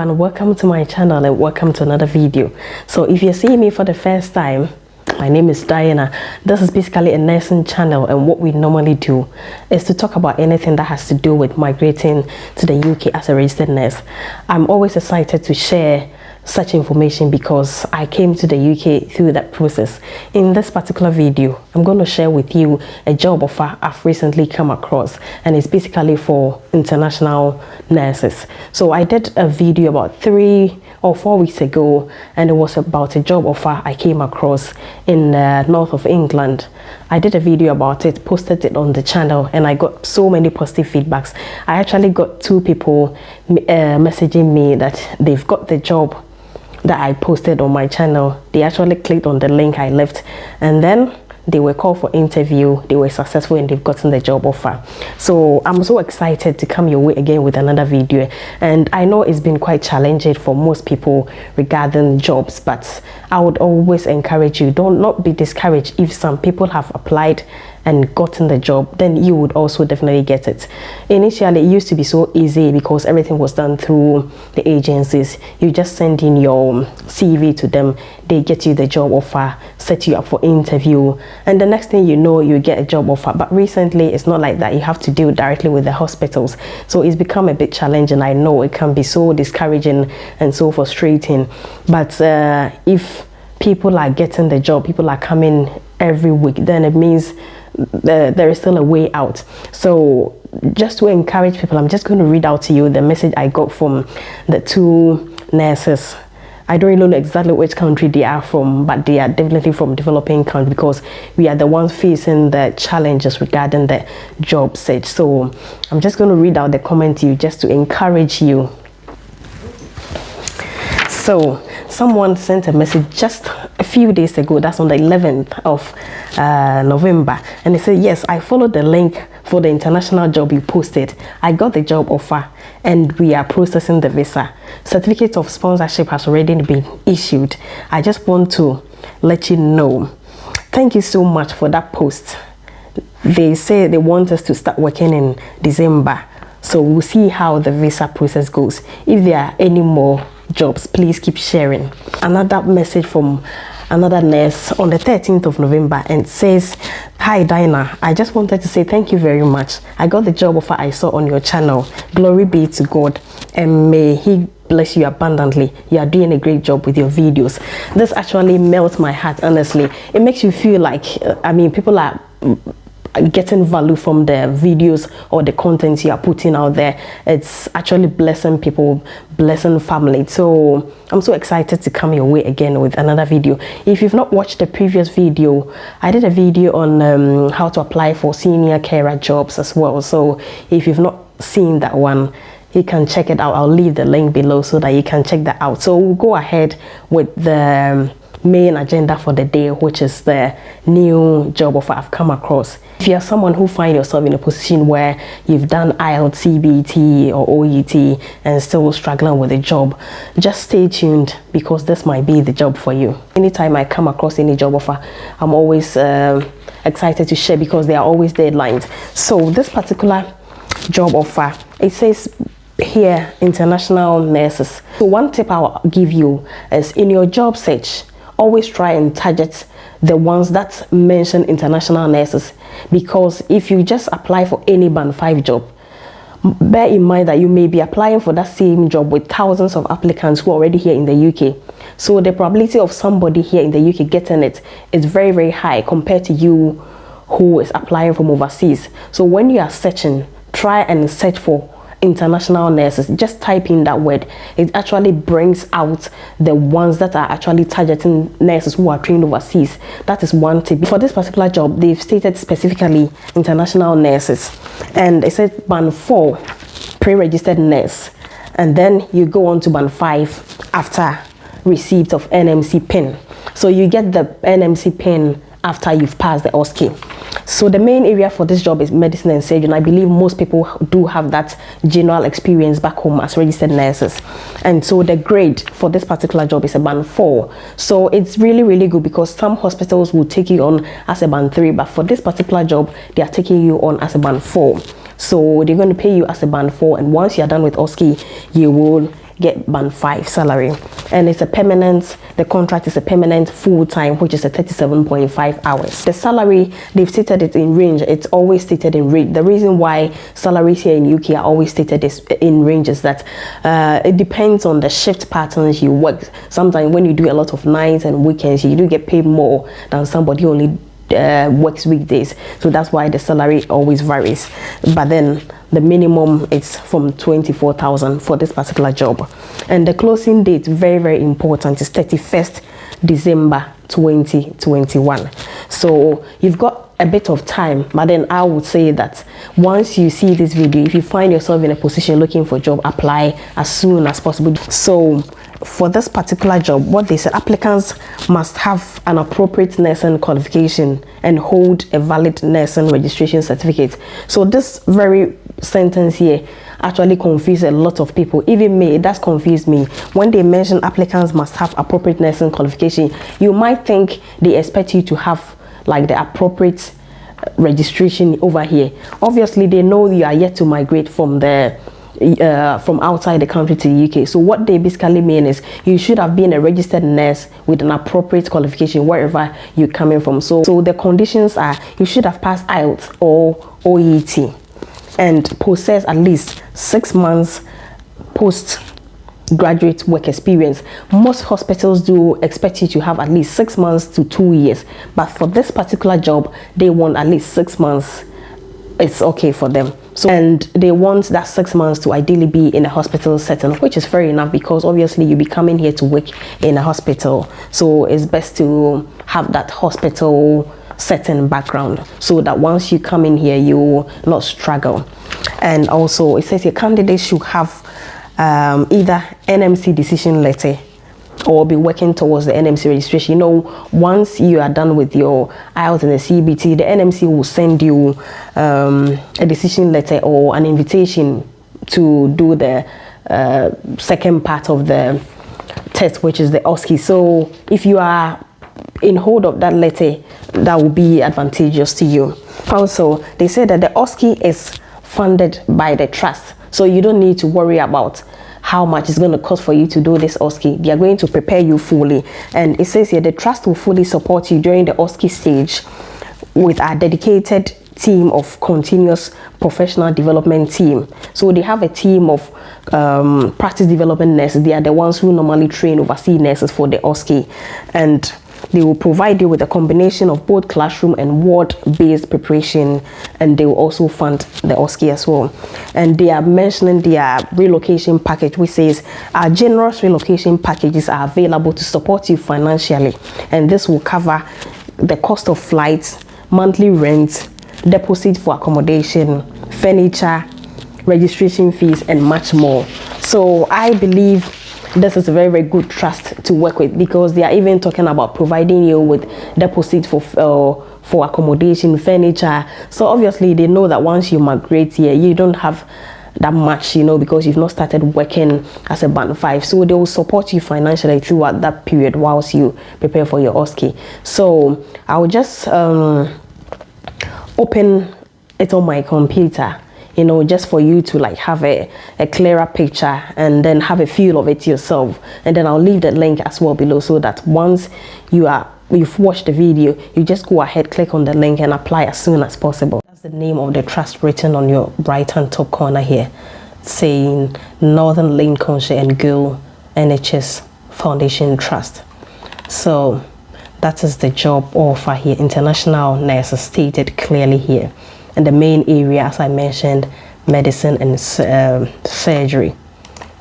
everyone, welcome to my channel and welcome to another video. So if you're seeing me for the first time, my name is Diana. This is basically a nursing channel, and what we normally do is to talk about anything that has to do with migrating to the UK as a registered nurse. I'm always excited to share such information because I came to the UK through that process. In this particular video, I'm going to share with you a job offer I've recently come across, and it's basically for international nurses. So I did a video about 3 or 4 weeks ago, and it was about a job offer I came across in north of England. I did a video about it, posted it on the channel, and I got so many positive feedbacks. I actually got 2 people messaging me that they've got the job that I posted on my channel. They actually clicked on the link I left, and then they were called for interview, they were successful, and they've gotten the job offer. So I'm so excited to come your way again with another video. And I know it's been quite challenging for most people regarding jobs, but I would always encourage you, don't not be discouraged. If some people have applied and gotten the job, then you would also definitely get it. Initially, it used to be so easy because everything was done through the agencies. You just send in your CV to them, they get you the job offer, set you up for interview, and the next thing you know, you get a job offer. But recently, it's not like that. You have to deal directly with the hospitals. So it's become a bit challenging. I know it can be so discouraging and so frustrating. But if people are getting the job, people are coming every week, then it means there is still a way out. So just to encourage people, I'm just going to read out to you the message I got from the 2 nurses. I don't really know exactly which country they are from, but they are definitely from developing countries because we are the ones facing the challenges regarding the job search. So I'm just going to read out the comment to you just to encourage you. So someone sent a message just a few days ago, that's on the 11th of November, and they said, yes, I followed the link for the international job you posted. I got the job offer and we are processing the visa. Certificate of sponsorship has already been issued. I just want to let you know. Thank you so much for that post. They say they want us to start working in December, so we'll see how the visa process goes. If there are any more jobs, please keep sharing. Another message from another nurse on the 13th of November, and says, hi Diana, I just wanted to say thank you very much. I got the job offer I saw on your channel. Glory be to God, and may he bless you abundantly. You are doing a great job with your videos. This actually melts my heart, honestly. It makes you feel like people are getting value from the videos or the content you are putting out there. It's actually blessing people, blessing family. So I'm so excited to come your way again with another video. If you've not watched the previous video, I did a video on how to apply for senior carer jobs as well. So if you've not seen that one, you can check it out. I'll leave the link below so that you can check that out. So we'll go ahead with the main agenda for the day, which is the new job offer I've come across. If you're someone who finds yourself in a position where you've done IELTS, CBT or OET and still struggling with a job, just stay tuned because this might be the job for you. Anytime I come across any job offer, I'm always excited to share because there are always deadlines. So this particular job offer, it says here international nurses. So one tip I'll give you is, in your job search, always try and target the ones that mention international nurses, because if you just apply for any band 5 job, bear in mind that you may be applying for that same job with thousands of applicants who are already here in the UK. So the probability of somebody here in the UK getting it is very, very high compared to you who is applying from overseas. So when you are searching, try and search for international nurses. Just type in that word. It actually brings out the ones that are actually targeting nurses who are trained overseas. That is one tip. For this particular job, they've stated specifically international nurses, and it said band 4 pre-registered nurse, and then you go on to band 5 after receipt of NMC pin. So you get the NMC pin after you've passed the OSCE. So the main area for this job is medicine and surgery, and I believe most people do have that general experience back home as registered nurses. And so the grade for this particular job is a band 4. So it's really, really good because some hospitals will take you on as a band 3, but for this particular job, they are taking you on as a band 4. So they're going to pay you as a band 4, and once you're done with OSCE, you will get band 5 salary. And it's a permanent, the contract is a permanent full-time, which is a 37.5 hours. The salary, they've stated it in range. It's always stated in range. The reason why salaries here in UK are always stated in range is that it depends on the shift patterns you work. Sometimes when you do a lot of nights and weekends, you do get paid more than somebody who only works weekdays. So that's why the salary always varies. But then the minimum is from 24,000 for this particular job. And the closing date, very, very important, is 31st December 2021. So you've got a bit of time, but then I would say that once you see this video, if you find yourself in a position looking for a job, apply as soon as possible. So for this particular job, what they said, applicants must have an appropriate nursing qualification and hold a valid nursing registration certificate. So this very sentence here actually confused a lot of people. Even me, it does confuse me. When they mention applicants must have appropriate nursing qualification, you might think they expect you to have like the appropriate registration over here. Obviously, they know you are yet to migrate from the from outside the country to the UK. So what they basically mean is you should have been a registered nurse with an appropriate qualification wherever you're coming from. So the conditions are you should have passed IELTS or OET and possess at least 6 months postgraduate work experience. Most hospitals do expect you to have at least 6 months to 2 years, but for this particular job they want at least 6 months. It's okay for them. So, and they want that 6 months to ideally be in a hospital setting, which is fair enough because obviously you'll be coming here to work in a hospital. So it's best to have that hospital setting background so that once you come in here, you will not struggle. And also it says your candidate should have either NMC decision letter or be working towards the NMC registration. You know, once you are done with your IELTS and the CBT, the NMC will send you a decision letter or an invitation to do the second part of the test, which is the OSCE. So if you are in hold of that letter, that will be advantageous to you. Also, they said that the OSCE is funded by the trust, so you don't need to worry about how much it's going to cost for you to do this OSCE. They are going to prepare you fully. And it says here the trust will fully support you during the OSCE stage with a dedicated team of continuous professional development team. So they have a team of practice development nurses. They are the ones who normally train overseas nurses for the OSCE. And they will provide you with a combination of both classroom and ward-based preparation, and they will also fund the OSCE as well. And they are mentioning their relocation package, which says our generous relocation packages are available to support you financially, and this will cover the cost of flights, monthly rent, deposit for accommodation, furniture, registration fees, and much more. So I believe this is a very, very good trust to work with because they are even talking about providing you with deposit for accommodation, furniture. So obviously they know that once you migrate here, you don't have that much, you know, because you've not started working as a band 5. So they will support you financially throughout that period whilst you prepare for your OSCE. So I will just open it on my computer, you know, just for you to like have a clearer picture and then have a feel of it yourself. And then I'll leave the link as well below so that once you've watched the video, you just go ahead, click on the link and apply as soon as possible. That's the name of the trust written on your right hand top corner here, saying Northern Lincolnshire and Girl NHS Foundation Trust. So that is the job offer here. International nurses stated clearly here. And the main area, as I mentioned, medicine and surgery.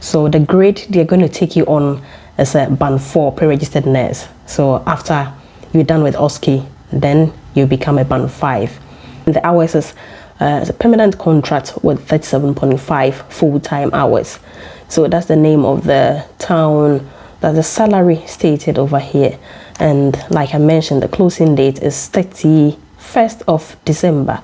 So the grade they're going to take you on is a band 4 pre-registered nurse. So after you're done with OSCE, then you become a band 5. And the hours is a permanent contract with 37.5 full-time hours. So that's the name of the town. That's the salary stated over here. And like I mentioned, the closing date is 31st of December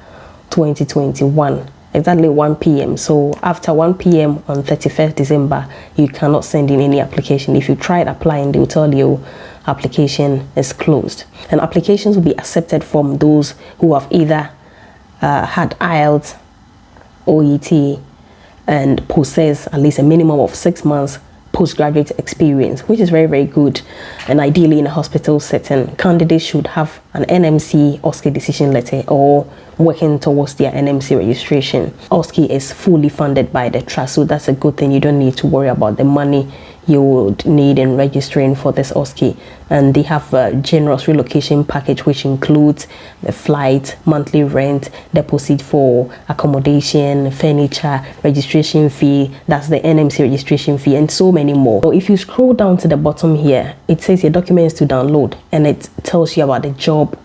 2021, exactly 1 p.m. So after 1 p.m. on 31st December, you cannot send in any application. If you tried applying, they will tell you application is closed. And applications will be accepted from those who have either had IELTS, OET, and possess at least a minimum of 6 months postgraduate experience, which is very, very good. And ideally in a hospital setting, candidates should have an NMC OSCE decision letter or working towards their NMC registration. OSCE is fully funded by the trust, so that's a good thing. You don't need to worry about the money you would need in registering for this OSCE. And they have a generous relocation package, which includes the flight, monthly rent, deposit for accommodation, furniture, registration fee, that's the NMC registration fee, and so many more. So if you scroll down to the bottom here, it says your documents to download, and it tells you about the job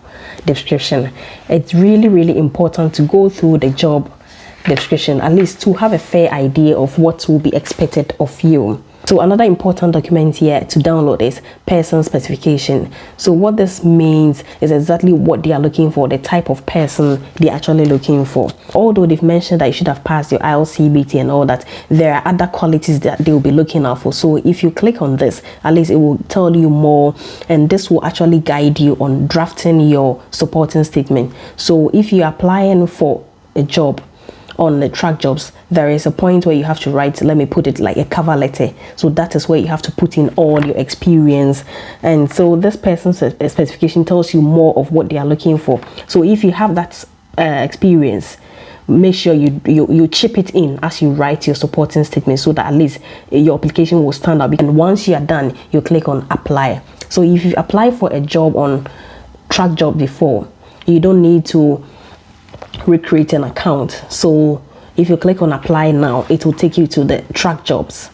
description. It's really, really important to go through the job description, at least to have a fair idea of what will be expected of you. So another important document here to download is person specification. So what this means is exactly what they are looking for, the type of person they're actually looking for. Although they've mentioned that you should have passed your IELTS, CBT and all that, there are other qualities that they will be looking out for. So if you click on this, at least it will tell you more, and this will actually guide you on drafting your supporting statement. So if you're applying for a job on the track jobs, there is a point where you have to write, let me put it like a cover letter. So that is where you have to put in all your experience. And so this person's specification tells you more of what they are looking for. So if you have that experience, make sure you chip it in as you write your supporting statement, so that at least your application will stand out. And once you are done, you click on apply. So if you apply for a job on track job before, you don't need to recreate an account. So if you click on apply now, it will take you to the track jobs.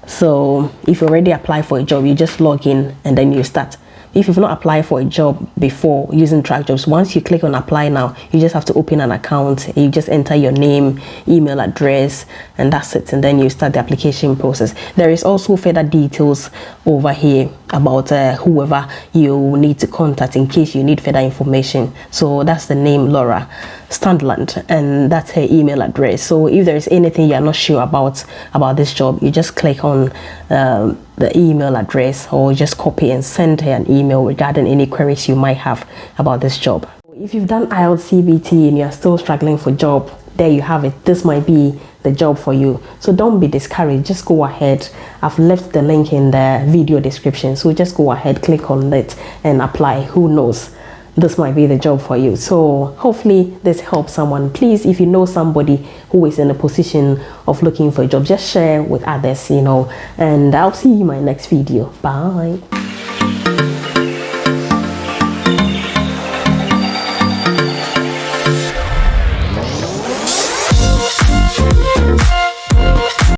So if you already apply for a job, you just log in and then you start. If you've not applied for a job before using track jobs, once you click on apply now, you just have to open an account. You just enter your name, email address, and that's it, and then you start the application process. There is also further details over here about whoever you need to contact in case you need further information. So that's the name, Laura Standland, and that's her email address. So if there is anything you're not sure about this job, you just click on the email address, or just copy and send her an email regarding any queries you might have about this job. If you've done IELTS, CBT and you're still struggling for job, there you have it. This might be the job for you. So don't be discouraged, just go ahead. I've left the link in the video description, so just go ahead, click on it and apply. Who knows, this might be the job for you. So hopefully this helps someone. Please, if you know somebody who is in a position of looking for a job, just share with others, and I'll see you in my next video. Bye.